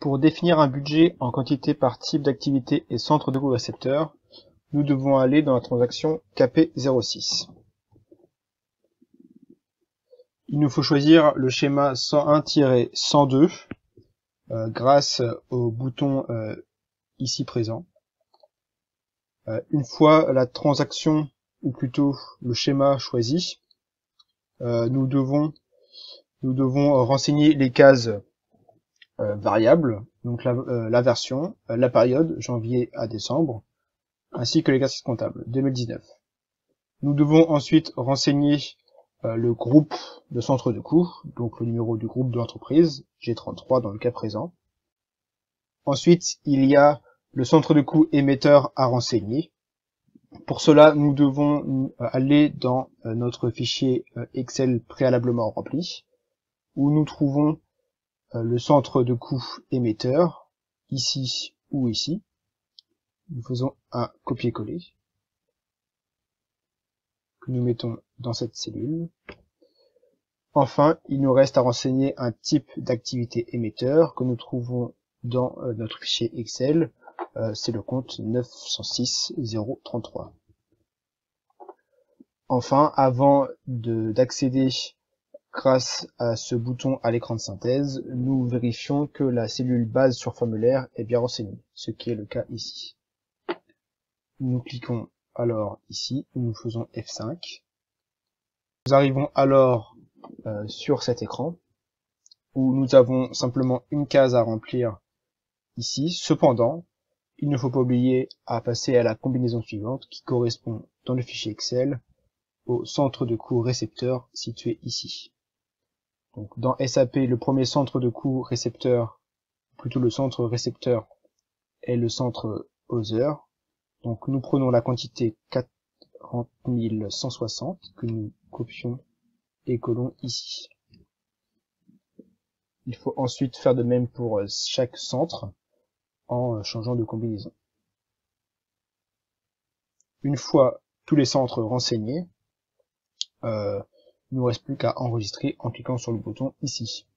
Pour définir un budget en quantité par type d'activité et centre de coût récepteur, nous devons aller dans la transaction KP06. Il nous faut choisir le schéma 101-102 grâce au bouton ici présent. Une fois la transaction, ou plutôt le schéma choisi, nous devons renseigner les cases variables, donc la version, la période, janvier à décembre, ainsi que l'exercice comptable, 2019. Nous devons ensuite renseigner le groupe de centre de coût, donc le numéro du groupe de l'entreprise, G33 dans le cas présent. Ensuite, il y a le centre de coût émetteur à renseigner. Pour cela, nous devons aller dans notre fichier Excel préalablement rempli, où nous trouvons le centre de coût émetteur, ici ou ici. Nous faisons un copier-coller, que nous mettons dans cette cellule. Enfin, il nous reste à renseigner un type d'activité émetteur que nous trouvons dans notre fichier Excel, c'est le compte 906 033. Enfin, avant d'accéder grâce à ce bouton à l'écran de synthèse, nous vérifions que la cellule base sur formulaire est bien renseignée, ce qui est le cas ici. Nous cliquons alors ici, nous faisons F5. Nous arrivons alors sur cet écran, où nous avons simplement une case à remplir ici. Cependant, il ne faut pas oublier à passer à la combinaison suivante, qui correspond dans le fichier Excel au centre de coût récepteur situé ici. Donc dans SAP, le premier centre de coût récepteur, plutôt le centre récepteur, est le centre Other. Donc nous prenons la quantité 40 160 que nous copions et collons ici. Il faut ensuite faire de même pour chaque centre en changeant de combinaison. Une fois tous les centres renseignés, il ne nous reste plus qu'à enregistrer en cliquant sur le bouton ici.